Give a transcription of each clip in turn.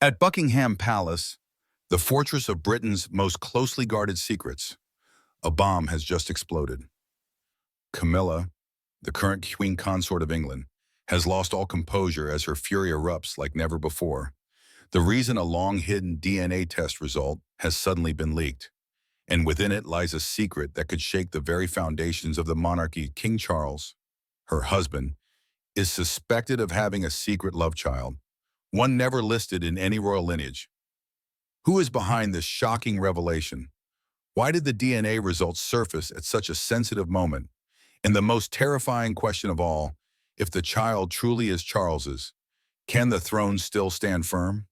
At Buckingham Palace, the fortress of Britain's most closely guarded secrets, a bomb has just exploded. Camilla, the current Queen Consort of England, has lost all composure as her fury erupts like never before. The reason a long-hidden DNA test result has suddenly been leaked, and within it lies a secret that could shake the very foundations of the monarchy. King Charles, her husband, is suspected of having a secret love child, one never listed in any royal lineage. Who is behind this shocking revelation? Why did the DNA results surface at such a sensitive moment? And the most terrifying question of all, if the child truly is Charles's, can the throne still stand firm?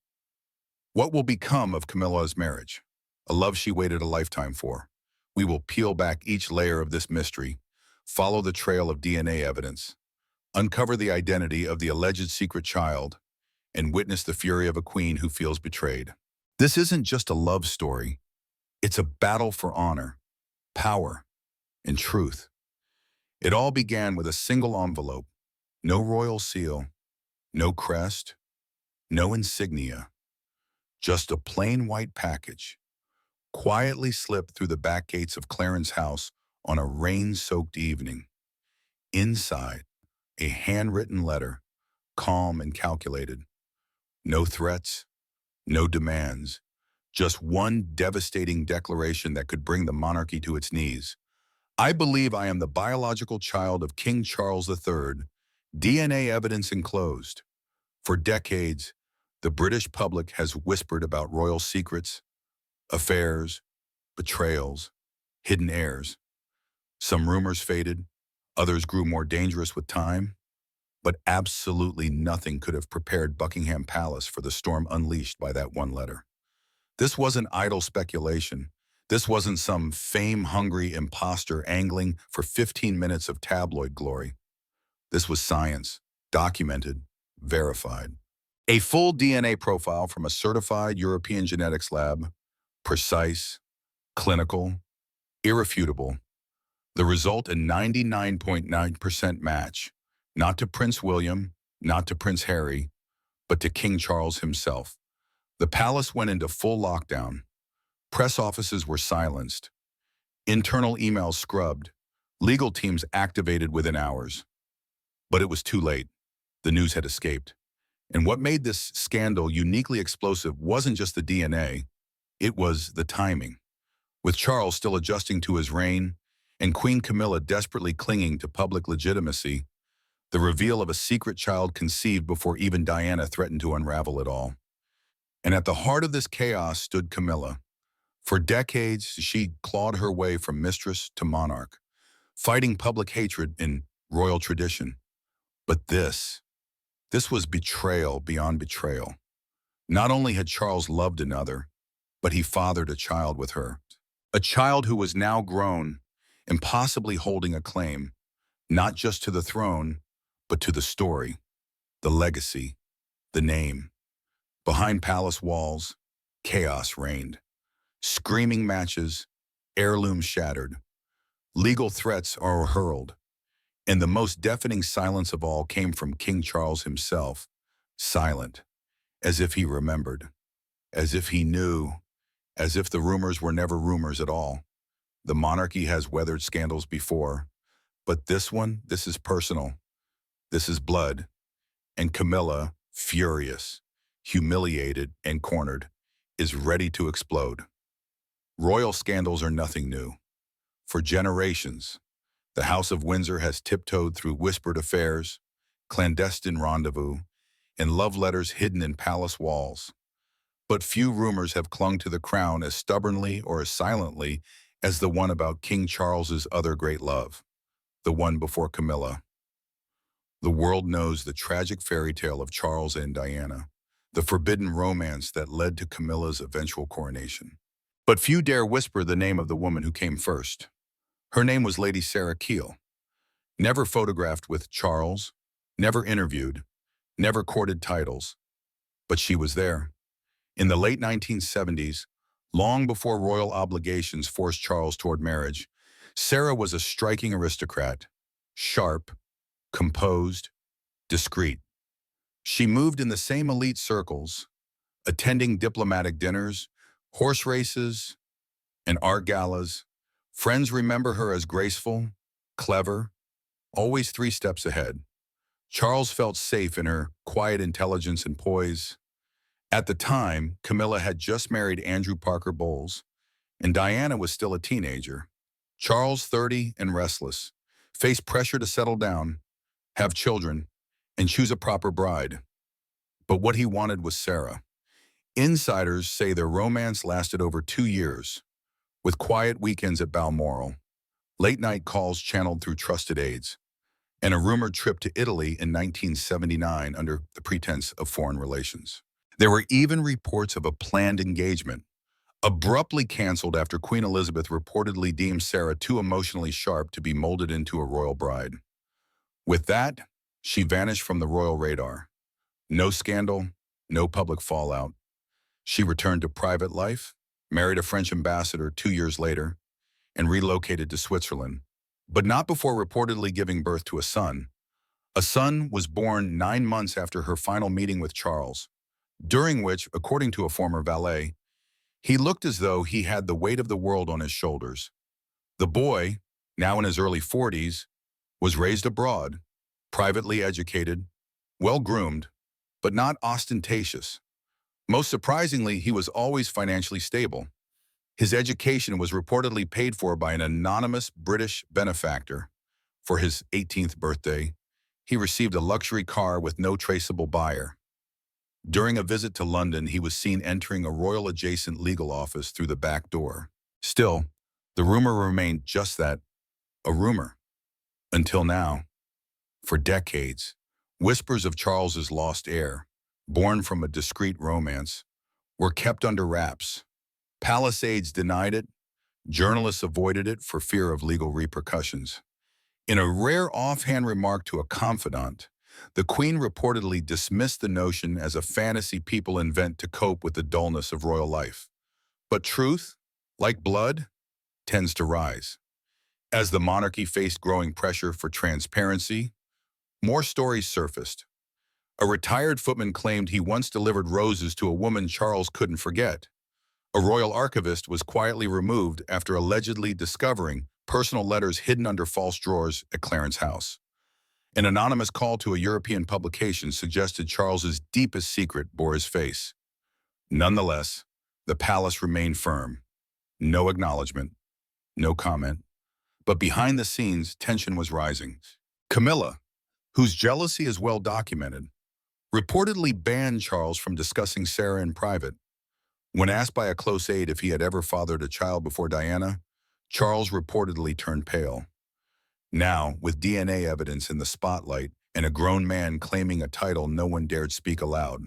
What will become of Camilla's marriage, a love she waited a lifetime for? We will peel back each layer of this mystery, follow the trail of DNA evidence, uncover the identity of the alleged secret child, and witness the fury of a queen who feels betrayed. This isn't just a love story. It's a battle for honor, power, and truth. It all began with a single envelope, no royal seal, no crest, no insignia, just a plain white package, quietly slipped through the back gates of Clarence's house on a rain-soaked evening. Inside, a handwritten letter, calm and calculated. No threats, no demands, just one devastating declaration that could bring the monarchy to its knees. I believe I am the biological child of King Charles III, DNA evidence enclosed. For decades, the British public has whispered about royal secrets, affairs, betrayals, hidden heirs. Some rumors faded, others grew more dangerous with time, but absolutely nothing could have prepared Buckingham Palace for the storm unleashed by that one letter. This wasn't idle speculation. This wasn't some fame-hungry imposter angling for 15 minutes of tabloid glory. This was science, documented, verified. A full DNA profile from a certified European genetics lab, precise, clinical, irrefutable. The result, a 99.9% match, not to Prince William, not to Prince Harry, but to King Charles himself. The palace went into full lockdown. Press offices were silenced. Internal emails scrubbed. Legal teams activated within hours. But it was too late. The news had escaped. And what made this scandal uniquely explosive wasn't just the DNA, it was the timing. With Charles still adjusting to his reign and Queen Camilla desperately clinging to public legitimacy, the reveal of a secret child conceived before even Diana threatened to unravel it all. And at the heart of this chaos stood Camilla. For decades, she clawed her way from mistress to monarch, fighting public hatred in royal tradition. But this was betrayal beyond betrayal. Not only had Charles loved another, but he fathered a child with her. A child who was now grown, impossibly holding a claim, not just to the throne, but to the story, the legacy, the name. Behind palace walls, chaos reigned. Screaming matches, heirlooms shattered. Legal threats are hurled. And the most deafening silence of all came from King Charles himself, silent, as if he remembered, as if he knew, as if the rumors were never rumors at all. The monarchy has weathered scandals before, but this one, this is personal. This is blood. And Camilla, furious, humiliated, and cornered, is ready to explode. Royal scandals are nothing new. For generations, the House of Windsor has tiptoed through whispered affairs, clandestine rendezvous, and love letters hidden in palace walls. But few rumors have clung to the crown as stubbornly or as silently as the one about King Charles's other great love, the one before Camilla. The world knows the tragic fairy tale of Charles and Diana, the forbidden romance that led to Camilla's eventual coronation. But few dare whisper the name of the woman who came first. Her name was Lady Sarah Keiel. Never photographed with Charles, never interviewed, never courted titles. But she was there. In the late 1970s, long before royal obligations forced Charles toward marriage, Sarah was a striking aristocrat, sharp, composed, discreet. She moved in the same elite circles, attending diplomatic dinners, horse races, and art galas. Friends remember her as graceful, clever, always 3 steps ahead. Charles felt safe in her quiet intelligence and poise. At the time, Camilla had just married Andrew Parker Bowles, and Diana was still a teenager. Charles, 30 and restless, faced pressure to settle down, have children, and choose a proper bride. But what he wanted was Sarah. Insiders say their romance lasted over 2 years, with quiet weekends at Balmoral, late-night calls channeled through trusted aides, and a rumored trip to Italy in 1979 under the pretense of foreign relations. There were even reports of a planned engagement, abruptly canceled after Queen Elizabeth reportedly deemed Sarah too emotionally sharp to be molded into a royal bride. With that, she vanished from the royal radar. No scandal, no public fallout. She returned to private life, married a French ambassador 2 years later, and relocated to Switzerland, but not before reportedly giving birth to a son. A son was born 9 months after her final meeting with Charles, during which, according to a former valet, he looked as though he had the weight of the world on his shoulders. The boy, now in his early 40s, was raised abroad, privately educated, well-groomed, but not ostentatious. Most surprisingly, he was always financially stable. His education was reportedly paid for by an anonymous British benefactor. For his 18th birthday, he received a luxury car with no traceable buyer. During a visit to London, he was seen entering a royal-adjacent legal office through the back door. Still, the rumor remained just that, a rumor. Until now, for decades, whispers of Charles's lost heir, born from a discreet romance, were kept under wraps. Palace aides denied it, journalists avoided it for fear of legal repercussions. In a rare offhand remark to a confidant, the Queen reportedly dismissed the notion as a fantasy people invent to cope with the dullness of royal life. But truth, like blood, tends to rise. As the monarchy faced growing pressure for transparency, more stories surfaced. A retired footman claimed he once delivered roses to a woman Charles couldn't forget. A royal archivist was quietly removed after allegedly discovering personal letters hidden under false drawers at Clarence House. An anonymous call to a European publication suggested Charles's deepest secret bore his face. Nonetheless, the palace remained firm. No acknowledgement, no comment. But behind the scenes, tension was rising. Camilla, whose jealousy is well documented, reportedly banned Charles from discussing Sarah in private. When asked by a close aide if he had ever fathered a child before Diana, Charles reportedly turned pale. Now, with DNA evidence in the spotlight and a grown man claiming a title no one dared speak aloud,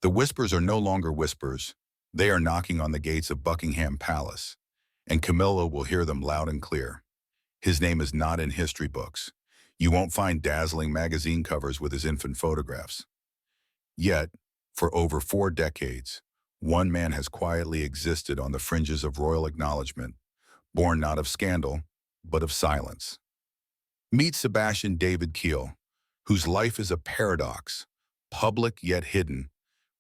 the whispers are no longer whispers. They are knocking on the gates of Buckingham Palace, and Camilla will hear them loud and clear. His name is not in history books. You won't find dazzling magazine covers with his infant photographs. Yet, for over 4 decades, one man has quietly existed on the fringes of royal acknowledgement, born not of scandal, but of silence. Meet Sebastian David Keiel, whose life is a paradox, public yet hidden,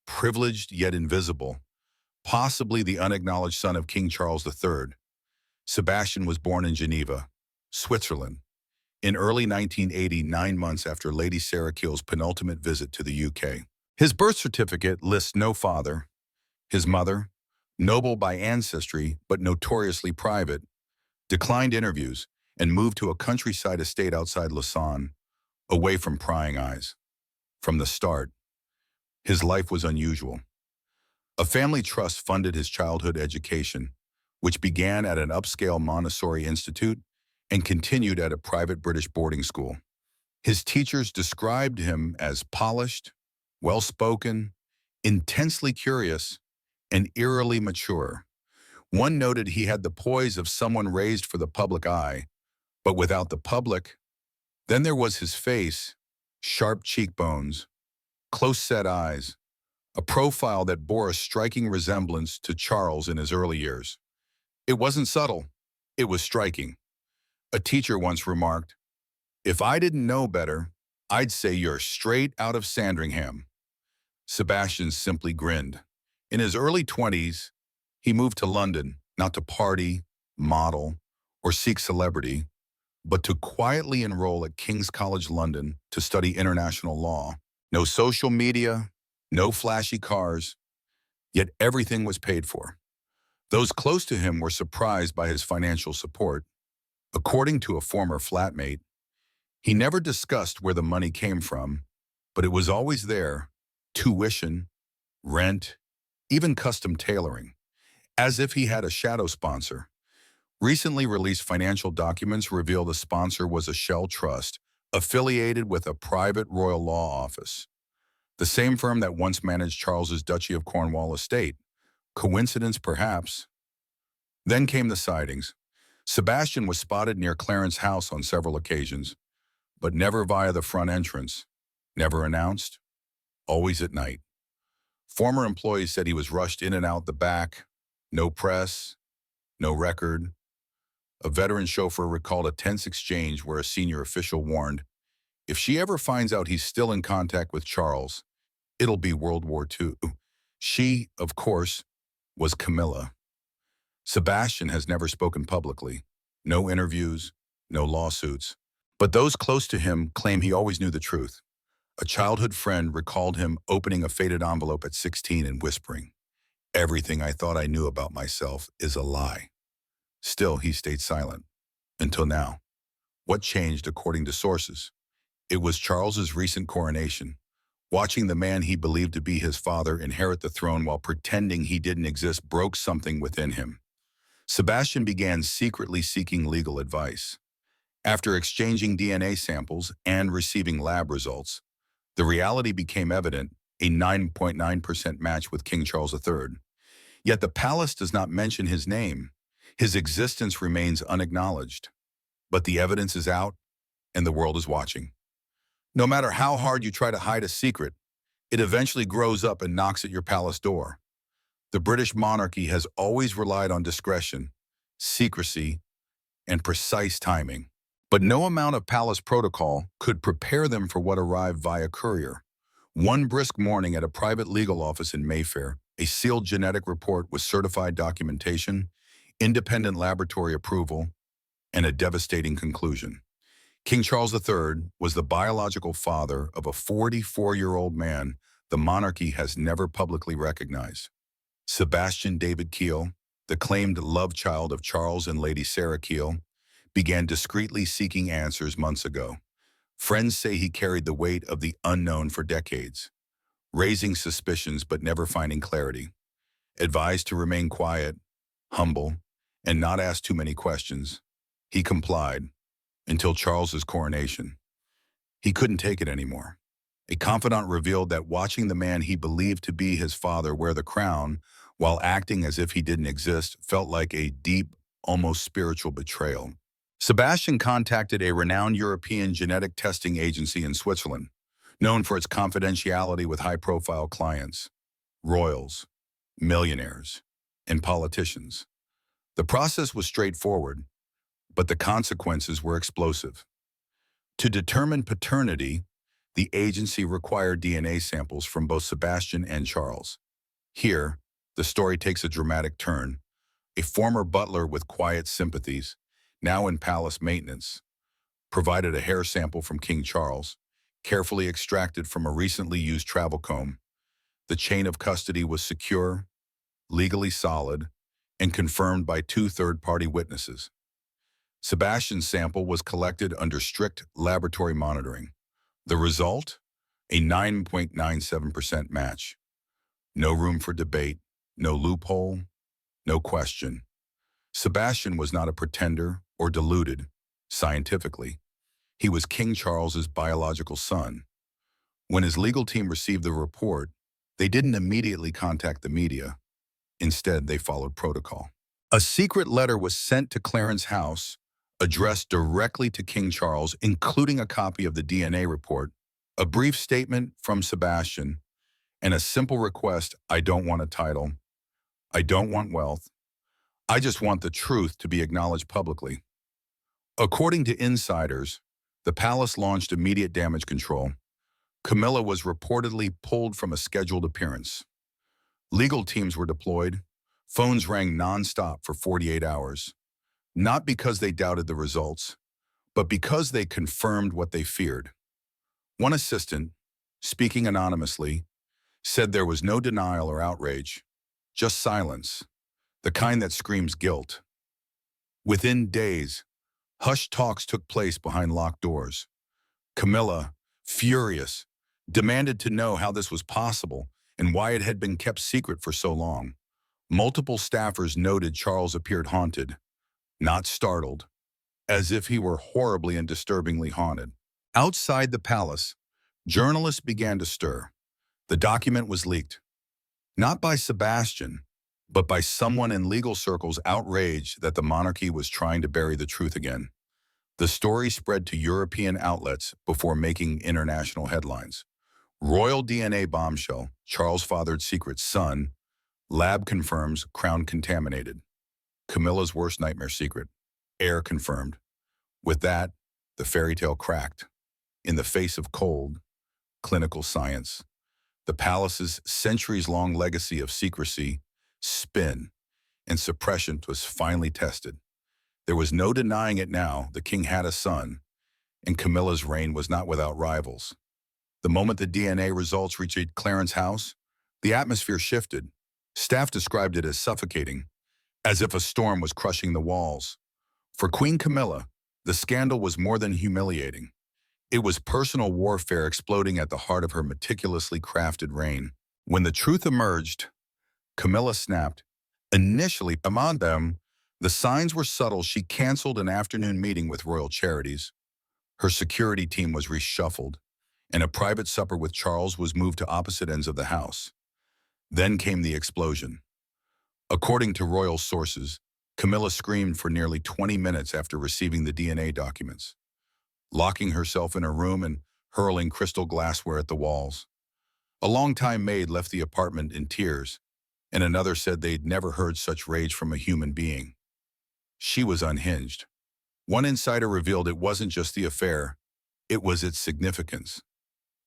privileged yet invisible, possibly the unacknowledged son of King Charles III. Sebastian was born in Geneva, Switzerland, in early 1980, 9 months after Lady Sarah Keel's penultimate visit to the UK. His birth certificate lists no father. His mother, noble by ancestry but notoriously private, declined interviews and moved to a countryside estate outside Lausanne, away from prying eyes. From the start, his life was unusual. A family trust funded his childhood education, which began at an upscale Montessori institute and continued at a private British boarding school. His teachers described him as polished, well-spoken, intensely curious, and eerily mature. One noted he had the poise of someone raised for the public eye, but without the public. Then there was his face, sharp cheekbones, close-set eyes, a profile that bore a striking resemblance to Charles in his early years. It wasn't subtle, it was striking. A teacher once remarked, "If I didn't know better, I'd say you're straight out of Sandringham." Sebastian simply grinned. In his early 20s, he moved to London, not to party, model, or seek celebrity, but to quietly enroll at King's College London to study international law. No social media, no flashy cars, yet everything was paid for. Those close to him were surprised by his financial support. According to a former flatmate, he never discussed where the money came from, but it was always there: tuition, rent, even custom tailoring, as if he had a shadow sponsor. Recently released financial documents reveal the sponsor was a shell trust affiliated with a private royal law office, the same firm that once managed Charles's Duchy of Cornwall estate. Coincidence, perhaps? Then came the sightings. Sebastian was spotted near Clarence House on several occasions, but never via the front entrance, never announced, always at night. Former employees said he was rushed in and out the back, no press, no record. A veteran chauffeur recalled a tense exchange where a senior official warned, "If she ever finds out he's still in contact with Charles, it'll be World War II." She, of course, was Camilla. Sebastian has never spoken publicly. No interviews, no lawsuits. But those close to him claim he always knew the truth. A childhood friend recalled him opening a faded envelope at 16 and whispering, "Everything I thought I knew about myself is a lie." Still, he stayed silent. Until now. What changed according to sources? It was Charles's recent coronation. Watching the man he believed to be his father inherit the throne while pretending he didn't exist broke something within him. Sebastian began secretly seeking legal advice. After exchanging DNA samples and receiving lab results, the reality became evident: a 9.9% match with King Charles III. Yet the palace does not mention his name. His existence remains unacknowledged. But the evidence is out, and the world is watching. No matter how hard you try to hide a secret, it eventually grows up and knocks at your palace door. The British monarchy has always relied on discretion, secrecy, and precise timing. But no amount of palace protocol could prepare them for what arrived via courier. One brisk morning at a private legal office in Mayfair, a sealed genetic report with certified documentation, independent laboratory approval, and a devastating conclusion. King Charles III was the biological father of a 44-year-old man the monarchy has never publicly recognized. Sebastian David Keiel, the claimed love child of Charles and Lady Sarah Keiel, began discreetly seeking answers months ago. Friends say he carried the weight of the unknown for decades, raising suspicions but never finding clarity. Advised to remain quiet, humble, and not ask too many questions, he complied until Charles's coronation. He couldn't take it anymore. A confidant revealed that watching the man he believed to be his father wear the crown while acting as if he didn't exist felt like a deep, almost spiritual betrayal. Sebastian contacted a renowned European genetic testing agency in Switzerland, known for its confidentiality with high-profile clients, royals, millionaires, and politicians. The process was straightforward, but the consequences were explosive. To determine paternity, the agency required DNA samples from both Sebastian and Charles. Here, the story takes a dramatic turn. A former butler with quiet sympathies, now in palace maintenance, provided a hair sample from King Charles, carefully extracted from a recently used travel comb. The chain of custody was secure, legally solid, and confirmed by two third-party witnesses. Sebastian's sample was collected under strict laboratory monitoring. The result? A 9.97% match. No room for debate, no loophole, no question. Sebastian was not a pretender or deluded, scientifically. He was King Charles's biological son. When his legal team received the report, they didn't immediately contact the media. Instead, they followed protocol. A secret letter was sent to Clarence House, addressed directly to King Charles, including a copy of the DNA report, a brief statement from Sebastian, and a simple request: "I don't want a title. I don't want wealth. I just want the truth to be acknowledged publicly." According to insiders, the palace launched immediate damage control. Camilla was reportedly pulled from a scheduled appearance. Legal teams were deployed. Phones rang nonstop for 48 hours, not because they doubted the results, but because they confirmed what they feared. One assistant, speaking anonymously, said there was no denial or outrage, just silence, the kind that screams guilt. Within days, hushed talks took place behind locked doors. Camilla, furious, demanded to know how this was possible and why it had been kept secret for so long. Multiple staffers noted Charles appeared haunted, not startled, as if he were horribly and disturbingly haunted. Outside the palace, journalists began to stir. The document was leaked, not by Sebastian, but by someone in legal circles outraged that the monarchy was trying to bury the truth again. The story spread to European outlets before making international headlines. Royal DNA bombshell, Charles fathered secret son, lab confirms crown contaminated. Camilla's worst nightmare secret, heir confirmed. With that, the fairy tale cracked. In the face of cold, clinical science, the palace's centuries-long legacy of secrecy, spin, and suppression was finally tested. There was no denying it now. The king had a son, and Camilla's reign was not without rivals. The moment the DNA results reached Clarence House, the atmosphere shifted. Staff described it as suffocating, as if a storm was crushing the walls. For Queen Camilla, the scandal was more than humiliating. It was personal warfare exploding at the heart of her meticulously crafted reign. When the truth emerged, Camilla snapped. Initially, among them, the signs were subtle. She canceled an afternoon meeting with Royal Charities. Her security team was reshuffled, and a private supper with Charles was moved to opposite ends of the house. Then came the explosion. According to royal sources, Camilla screamed for nearly 20 minutes after receiving the DNA documents, locking herself in a room and hurling crystal glassware at the walls. A longtime maid left the apartment in tears, and another said they'd never heard such rage from a human being. She was unhinged. One insider revealed it wasn't just the affair, it was its significance.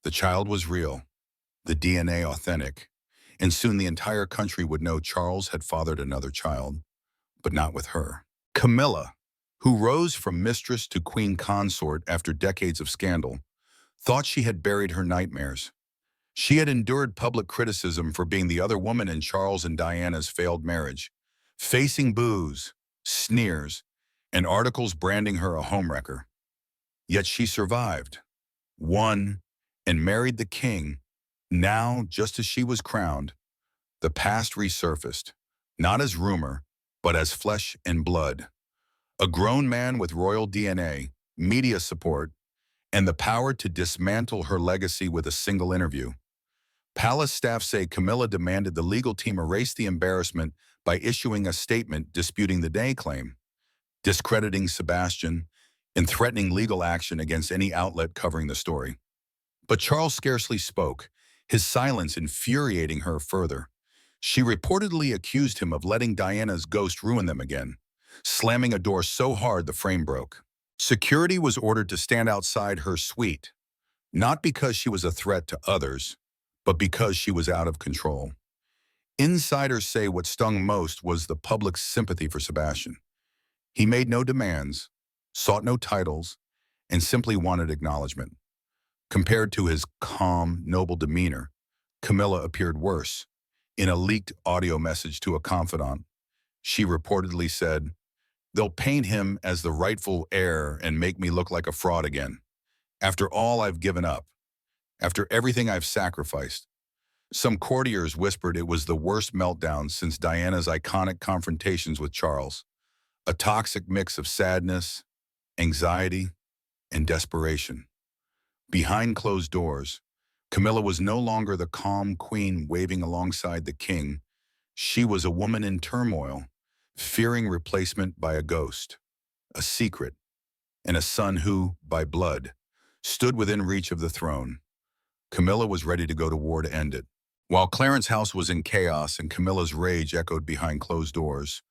The child was real, the DNA authentic, and soon the entire country would know Charles had fathered another child, but not with her. Camilla, who rose from mistress to queen consort after decades of scandal, thought she had buried her nightmares. She had endured public criticism for being the other woman in Charles and Diana's failed marriage, facing boos, sneers, and articles branding her a homewrecker. Yet she survived, won, and married the king. Now, just as she was crowned, the past resurfaced, not as rumor, but as flesh and blood. A grown man with royal DNA, media support, and the power to dismantle her legacy with a single interview. Palace staff say Camilla demanded the legal team erase the embarrassment by issuing a statement disputing the day claim, discrediting Sebastian, and threatening legal action against any outlet covering the story. But Charles scarcely spoke, his silence infuriating her further. She reportedly accused him of letting Diana's ghost ruin them again, slamming a door so hard the frame broke. Security was ordered to stand outside her suite, not because she was a threat to others, but because she was out of control. Insiders say what stung most was the public's sympathy for Sebastian. He made no demands, sought no titles, and simply wanted acknowledgement. Compared to his calm, noble demeanor, Camilla appeared worse. In a leaked audio message to a confidant, she reportedly said, "They'll paint him as the rightful heir and make me look like a fraud again. After all I've given up, after everything I've sacrificed." Some courtiers whispered it was the worst meltdown since Diana's iconic confrontations with Charles, a toxic mix of sadness, anxiety, and desperation. Behind closed doors, Camilla was no longer the calm queen waving alongside the king. She was a woman in turmoil, fearing replacement by a ghost, a secret, and a son who, by blood, stood within reach of the throne. Camilla was ready to go to war to end it. While Clarence House was in chaos and Camilla's rage echoed behind closed doors,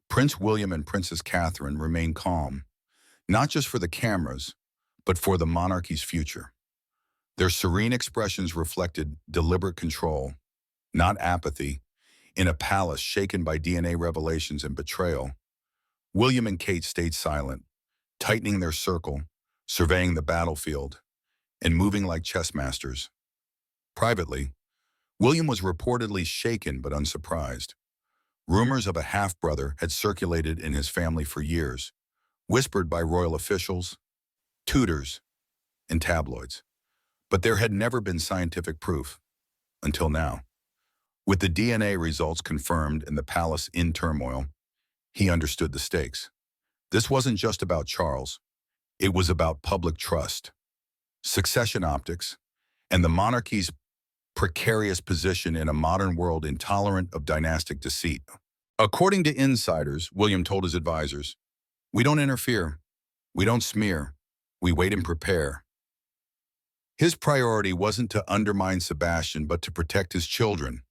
Prince William and Princess Catherine remained calm, not just for the cameras, but for the monarchy's future. Their serene expressions reflected deliberate control, not apathy. In a palace shaken by DNA revelations and betrayal, William and Kate stayed silent, tightening their circle, surveying the battlefield, and moving like chess masters. Privately, William was reportedly shaken but unsurprised. Rumors of a half-brother had circulated in his family for years, whispered by royal officials, tutors, and tabloids. But there had never been scientific proof, until now. With the DNA results confirmed and the palace in turmoil, he understood the stakes. This wasn't just about Charles. It was about public trust, succession optics, and the monarchy's precarious position in a modern world intolerant of dynastic deceit. According to insiders, William told his advisors, "We don't interfere. We don't smear. We wait and prepare." His priority wasn't to undermine Sebastian, but to protect his children,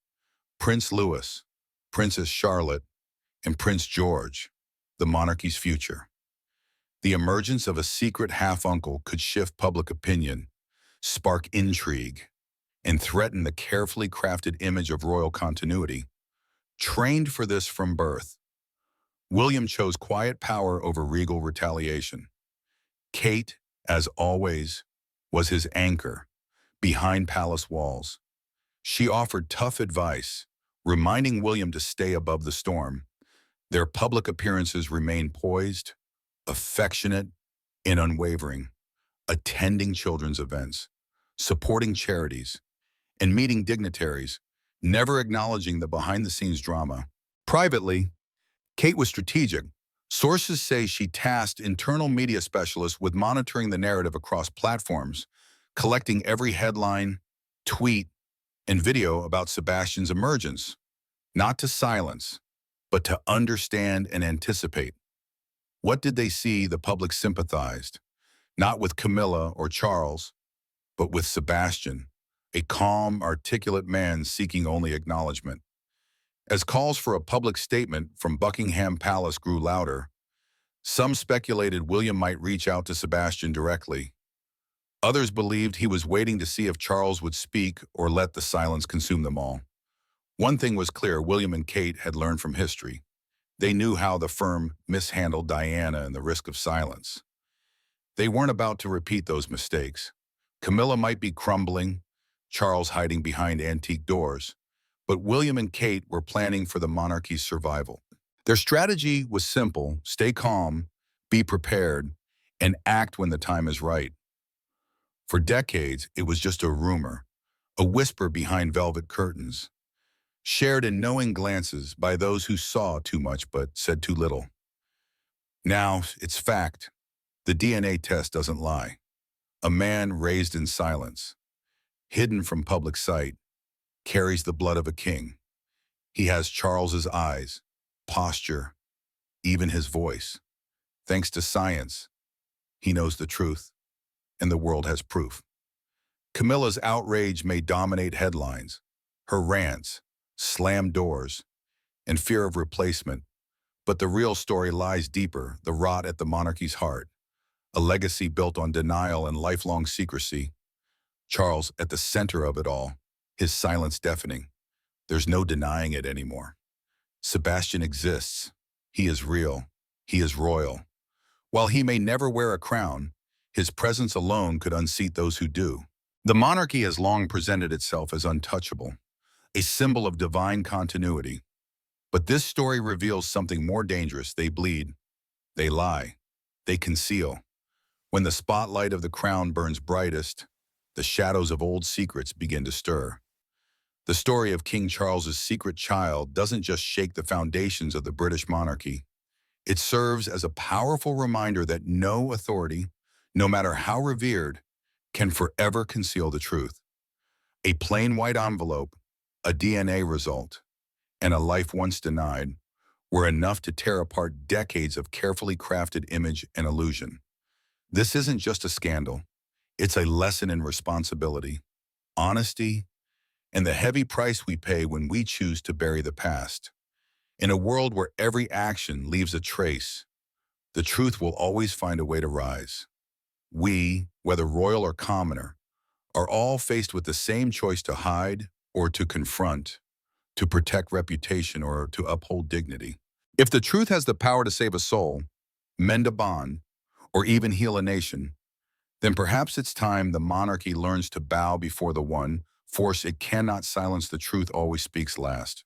Prince Louis, Princess Charlotte, and Prince George, the monarchy's future. The emergence of a secret half-uncle could shift public opinion, spark intrigue, and threaten the carefully crafted image of royal continuity. Trained for this from birth, William chose quiet power over regal retaliation. Kate, as always, was his anchor, behind palace walls. She offered tough advice, reminding William to stay above the storm. Their public appearances remained poised, affectionate, and unwavering, attending children's events, supporting charities, and meeting dignitaries, never acknowledging the behind-the-scenes drama. Privately, Kate was strategic. Sources say she tasked internal media specialists with monitoring the narrative across platforms, collecting every headline, tweet, and video about Sebastian's emergence, not to silence, but to understand and anticipate. What did they see the public sympathized? Not with Camilla or Charles, but with Sebastian, a calm, articulate man seeking only acknowledgement. As calls for a public statement from Buckingham Palace grew louder, some speculated William might reach out to Sebastian directly. Others believed he was waiting to see if Charles would speak or let the silence consume them all. One thing was clear: William and Kate had learned from history. They knew how the firm mishandled Diana and the risk of silence. They weren't about to repeat those mistakes. Camilla might be crumbling, Charles hiding behind antique doors, but William and Kate were planning for the monarchy's survival. Their strategy was simple: stay calm, be prepared, and act when the time is right. For decades, it was just a rumor, a whisper behind velvet curtains, shared in knowing glances by those who saw too much but said too little. Now, it's fact. The DNA test doesn't lie. A man raised in silence, hidden from public sight, carries the blood of a king. He has Charles's eyes, posture, even his voice. Thanks to science, he knows the truth, and the world has proof. Camilla's outrage may dominate headlines. Her rants, slammed doors, and fear of replacement. But the real story lies deeper, the rot at the monarchy's heart, a legacy built on denial and lifelong secrecy. Charles at the center of it all, his silence deafening. There's no denying it anymore. Sebastian exists. He is real. He is royal. While he may never wear a crown, his presence alone could unseat those who do. The monarchy has long presented itself as untouchable, a symbol of divine continuity. But this story reveals something more dangerous. They bleed. They lie. They conceal. When the spotlight of the crown burns brightest, the shadows of old secrets begin to stir. The story of King Charles's secret child doesn't just shake the foundations of the British monarchy. It serves as a powerful reminder that no authority, no matter how revered, can forever conceal the truth. A plain white envelope, a DNA result, and a life once denied were enough to tear apart decades of carefully crafted image and illusion. This isn't just a scandal. It's a lesson in responsibility, honesty, and the heavy price we pay when we choose to bury the past. In a world where every action leaves a trace, the truth will always find a way to rise. We, whether royal or commoner, are all faced with the same choice to hide or to confront, to protect reputation or to uphold dignity. If the truth has the power to save a soul, mend a bond, or even heal a nation, then perhaps it's time the monarchy learns to bow before the one force it cannot silence. The truth always speaks last.